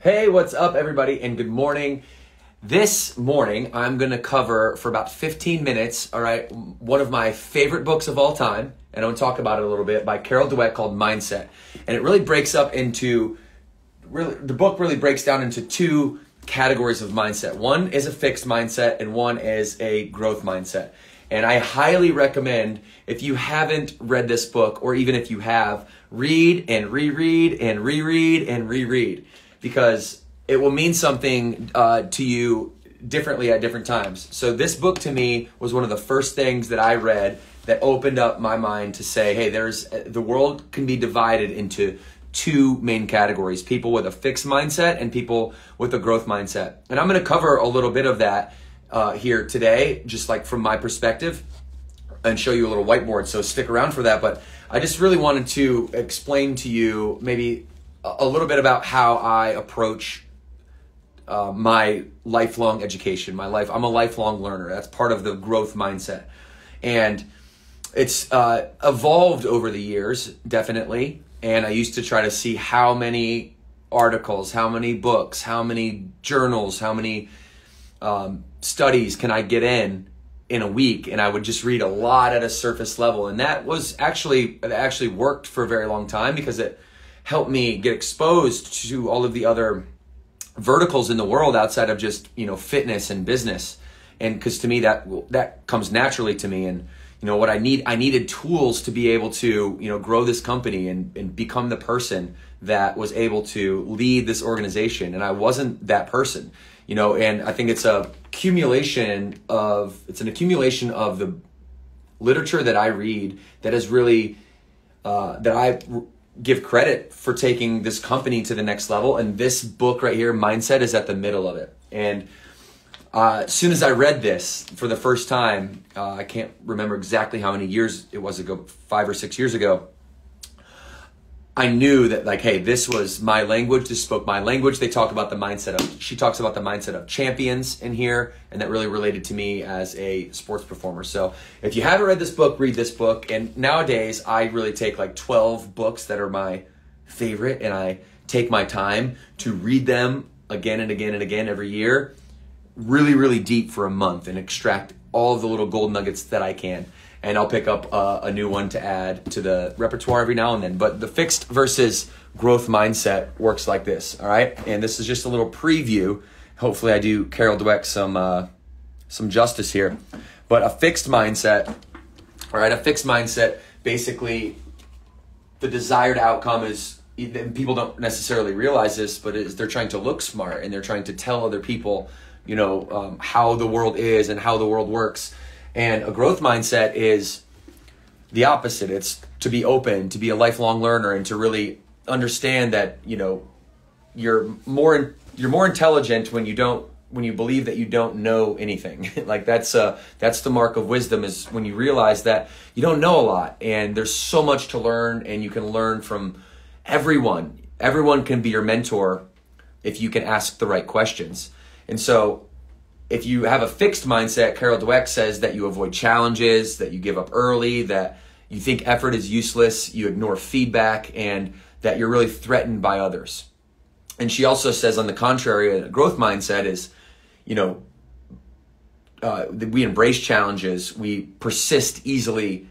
Hey, what's up everybody, and good morning. This morning, I'm gonna cover for about 15 minutes, all right, one of my favorite books of all time, and I'm gonna talk about it a little bit, by Dweck, called Mindset. And it really breaks up into, the book really breaks down into two categories of mindset. One is a fixed mindset, and one is a growth mindset. And I highly recommend, if you haven't read this book, or even if you have, read and reread and reread and reread, because it will mean something to you differently at different times. So this book to me was one of the first things that I read that opened up my mind to say, hey, the world can be divided into two main categories: people with a fixed mindset and people with a growth mindset. And I'm going to cover a little bit of that here today, just like from my perspective, and show you a little whiteboard. So stick around for that. But I just really wanted to explain to you maybe a little bit about how I approach my lifelong education, I'm a lifelong learner. That's part of the growth mindset. And it's evolved over the years, definitely. And I used to try to see how many articles, how many books, how many journals, how many studies can I get in a week. And I would just read a lot at a surface level. And that actually worked for a very long time, because it helped me get exposed to all of the other verticals in the world outside of just, fitness and business. And because to me, that comes naturally to me. And, what I needed tools to be able to, grow this company and become the person that was able to lead this organization. And I wasn't that person, and I think it's an accumulation of the literature that I read that is really, that I give credit for taking this company to the next level. And this book right here, Mindset, is at the middle of it. And as soon as I read this for the first time, I can't remember exactly how many years it was ago, 5 or 6 years ago, I knew that, like, hey, this was my language. This spoke my language. She talks about the mindset of champions in here, and that really related to me as a sports performer. So if you haven't read this book, read this book. And nowadays, I really take like 12 books that are my favorite, and I take my time to read them again and again and again every year, really, really deep for a month, and extract all of the little gold nuggets that I can. And I'll pick up a new one to add to the repertoire every now and then. But the fixed versus growth mindset works like this, all right? And this is just a little preview. Hopefully I do Dweck some justice here. But a fixed mindset, all right? A fixed mindset, basically, the desired outcome is, people don't necessarily realize this, but they're trying to look smart, and they're trying to tell other people, how the world is and how the world works. And a growth mindset is the opposite. It's to be open, to be a lifelong learner, and to really understand that, you're more intelligent when you believe that you don't know anything. Like that's the mark of wisdom, is when you realize that you don't know a lot, and there's so much to learn, and you can learn from everyone. Everyone can be your mentor if you can ask the right questions. And so if you have a fixed mindset, Dweck says that you avoid challenges, that you give up early, that you think effort is useless, you ignore feedback, and that you're really threatened by others. And she also says, on the contrary, a growth mindset is, we embrace challenges, we persist easily,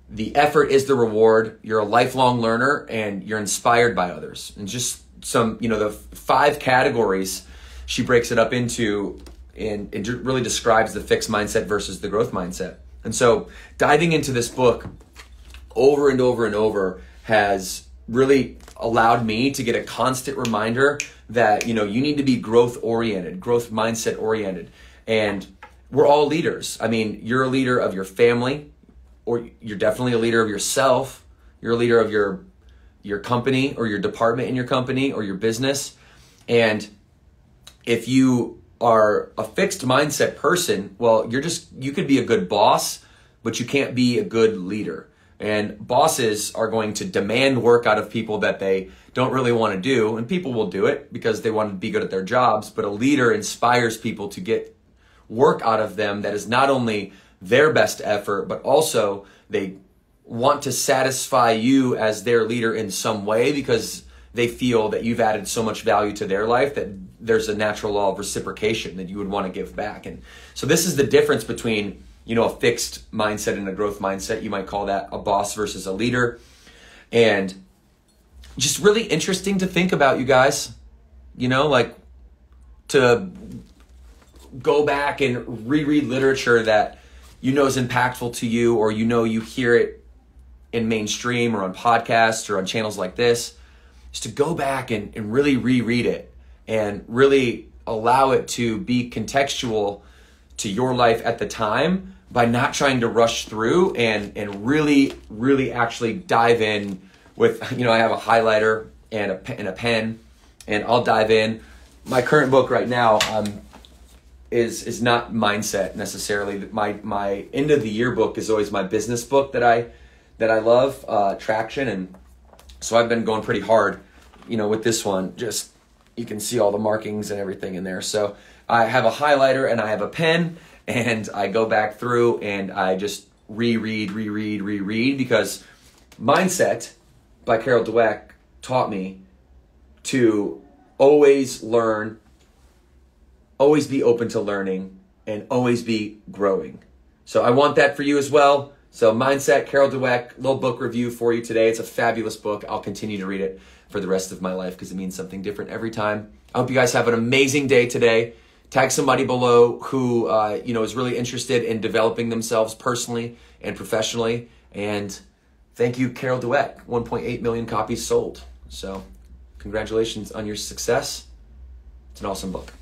the effort is the reward, you're a lifelong learner, and you're inspired by others. And just some, the 5 categories she breaks it up into, and it really describes the fixed mindset versus the growth mindset. And so diving into this book over and over and over has really allowed me to get a constant reminder that, you need to be growth oriented, growth mindset oriented. And we're all leaders. I mean, you're a leader of your family, or you're definitely a leader of yourself. You're a leader of your company, or your department in your company, or your business. And if you are a fixed mindset person, well, you could be a good boss, but you can't be a good leader. And bosses are going to demand work out of people that they don't really want to do. And people will do it because they want to be good at their jobs. But a leader inspires people to get work out of them that is not only their best effort, but also they want to satisfy you as their leader in some way, because they feel that you've added so much value to their life that there's a natural law of reciprocation that you would want to give back. And so this is the difference between, a fixed mindset and a growth mindset. You might call that a boss versus a leader. And just really interesting to think about, you guys, like to go back and reread literature that is impactful to you, or you hear it in mainstream or on podcasts or on channels like this, is to go back and really reread it and really allow it to be contextual to your life at the time, by not trying to rush through and really, really actually dive in with, I have a highlighter and a pen, and I'll dive in. My current book right now is not mindset necessarily. My end of the year book is always my business book that I love, Traction. And so I've been going pretty hard, with this one. Just, you can see all the markings and everything in there. So I have a highlighter and I have a pen, and I go back through and I just reread, because Mindset by Carol Dweck taught me to always learn, always be open to learning, and always be growing. So I want that for you as well. So Mindset, Carol Dweck, little book review for you today. It's a fabulous book. I'll continue to read it for the rest of my life because it means something different every time. I hope you guys have an amazing day today. Tag somebody below who is really interested in developing themselves personally and professionally. And thank you, Carol Dweck. 1.8 million copies sold. So congratulations on your success. It's an awesome book.